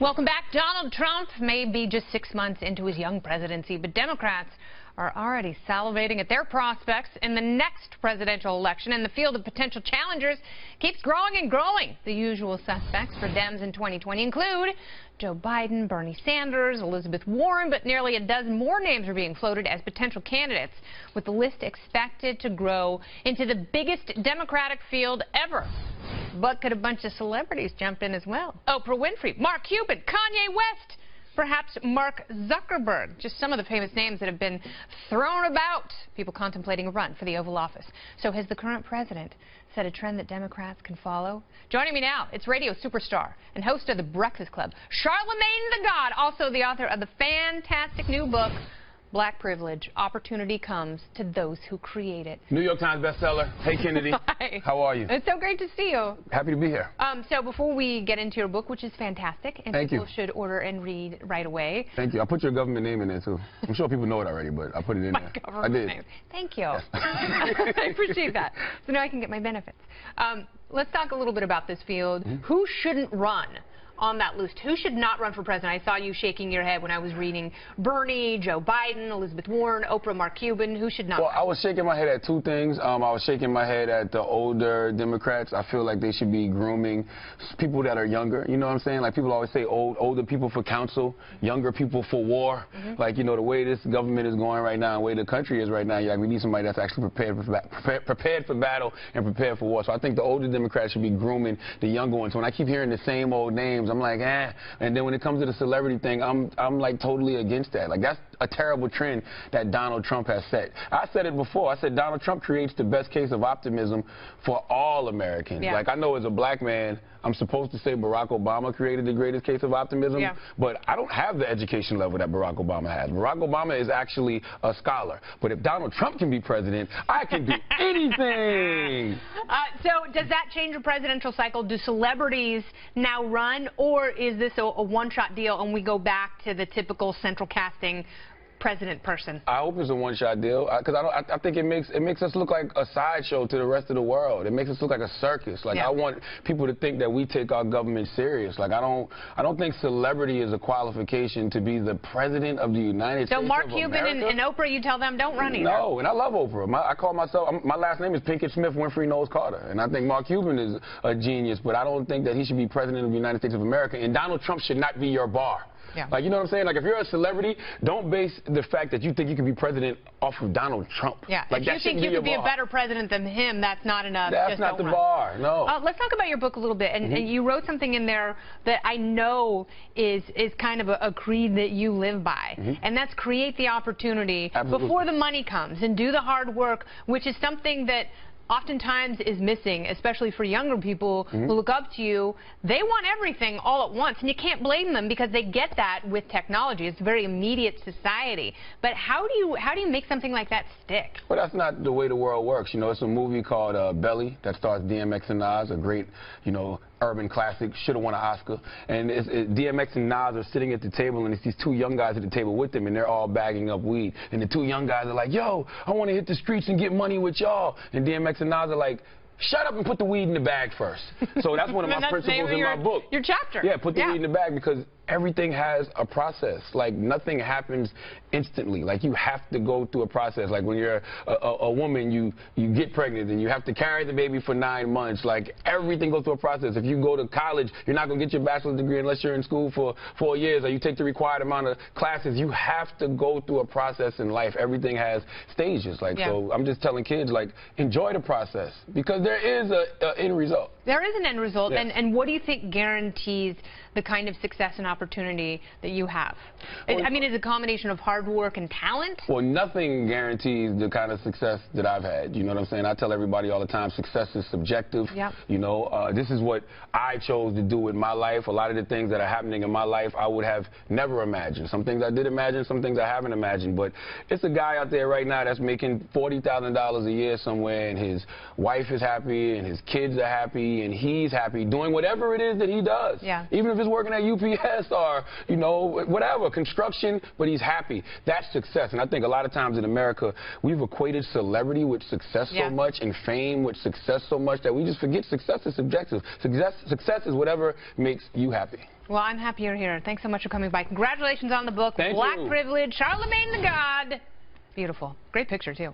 Welcome back. Donald Trump may be just 6 months into his young presidency, but Democrats are already salivating at their prospects in the next presidential election, and the field of potential challengers keeps growing and growing. The usual suspects for Dems in 2020 include Joe Biden, Bernie Sanders, Elizabeth Warren, but nearly a dozen more names are being floated as potential candidates, with the list expected to grow into the biggest Democratic field ever. But could a bunch of celebrities jump in as well? Oprah Winfrey, Mark Cuban, Kanye West, perhaps Mark Zuckerberg. Just some of the famous names that have been thrown about. People contemplating a run for the Oval Office. So has the current president set a trend that Democrats can follow? Joining me now, it's radio superstar and host of The Breakfast Club, Charlamagne Tha God, also the author of the fantastic new book, Black Privilege, Opportunity Comes to Those Who Create It. New York Times bestseller. Hey, Kennedy. Hi. How are you? It's so great to see you. Happy to be here. So before we get into your book, which is fantastic, and people should order and read right away. Thank you. I put your government name in there, too. I'm sure people know it already, but I put it in there. I did. Name. Thank you. Yes. I appreciate that. So now I can get my benefits. Let's talk a little bit about this field. Who shouldn't run on that list? Who should not run for president? I saw you shaking your head when I was reading Bernie, Joe Biden, Elizabeth Warren, Oprah, Mark Cuban. Who should not? Well, run? I was shaking my head at two things. I was shaking my head at the older Democrats. I feel like they should be grooming people that are younger. You know what I'm saying? Like, people always say older people for council, younger people for war. Like, you know, the way this government is going right now, the way the country is right now, like, we need somebody that's actually prepared for battle and prepared for war. So I think the older Democrats should be grooming the younger ones. When I keep hearing the same old names, I'm like, eh. And then when it comes to the celebrity thing, I'm like totally against that. Like, that's a terrible trend that Donald Trump has set. I said it before. I said Donald Trump creates the best case of optimism for all Americans. Yeah. Like, I know as a black man, I'm supposed to say Barack Obama created the greatest case of optimism, but I don't have the education level that Barack Obama has. Barack Obama is actually a scholar. But if Donald Trump can be president, I can do anything. So does that change the presidential cycle? Do celebrities now run, or is this a one-shot deal and we go back to the typical central casting president person? I hope it's a one-shot deal, because I think it makes us look like a sideshow to the rest of the world. It makes us look like a circus. Like, I want people to think that we take our government serious. Like, I don't think celebrity is a qualification to be the president of the United States of America. So Mark Cuban and Oprah, you tell them don't run either. No, and I love Oprah. I call myself, my last name is Pinkett Smith Winfrey Knowles Carter, and I think Mark Cuban is a genius, but I don't think that he should be president of the United States of America, and Donald Trump should not be your bar. Yeah. Like, you know what I'm saying? Like, if you're a celebrity, don't base the fact that you think you can be president off of Donald Trump. Yeah. Like, if you think you could be a better president than him, that's not enough. That's not the bar, no. Let's talk about your book a little bit. And you wrote something in there that I know is kind of a creed that you live by. And that's create the opportunity before the money comes, and do the hard work, which is something that oftentimes is missing, especially for younger people who look up to you. They want everything all at once, and you can't blame them because they get that with technology. It's a very immediate society. But how do you make something like that stick? Well, that's not the way the world works. You know, it's a movie called Belly that stars DMX and Nas, a great, you know, urban classic, should have won an Oscar. And DMX and Nas are sitting at the table, and it's these two young guys at the table with them, and they're all bagging up weed. And the two young guys are like, yo, I want to hit the streets and get money with y'all. And DMX and Nas are like, shut up and put the weed in the bag first. So that's one of my principles in my book. Your chapter. Yeah, put the weed in the bag, because everything has a process. Like, nothing happens instantly. Like, you have to go through a process. Like, when you're a woman, you get pregnant and you have to carry the baby for 9 months. Like, everything goes through a process. If you go to college, you're not going to get your bachelor's degree unless you're in school for 4 years, or you take the required amount of classes. You have to go through a process in life. Everything has stages. Like, so I'm just telling kids, like, enjoy the process, because there is an end result. There is an end result. And what do you think guarantees the kind of success and opportunity that you have? I mean, is it a combination of hard work and talent? Well, nothing guarantees the kind of success that I've had. You know what I'm saying? I tell everybody all the time, success is subjective. You know, this is what I chose to do with my life. A lot of the things that are happening in my life, I would have never imagined. Some things I did imagine, some things I haven't imagined. But it's a guy out there right now that's making $40,000 a year somewhere, and his wife is happy, and his kids are happy, and he's happy doing whatever it is that he does. Even if if it's working at UPS or, you know, whatever, construction, but he's happy. That's success. And I think a lot of times in America, we've equated celebrity with success so much and fame with success so much that we just forget success is subjective. Success is whatever makes you happy. Well, I'm happy you're here. Thanks so much for coming by. Congratulations on the book, Thank Black you. Privilege, Charlamagne Tha God. Beautiful. Great picture, too.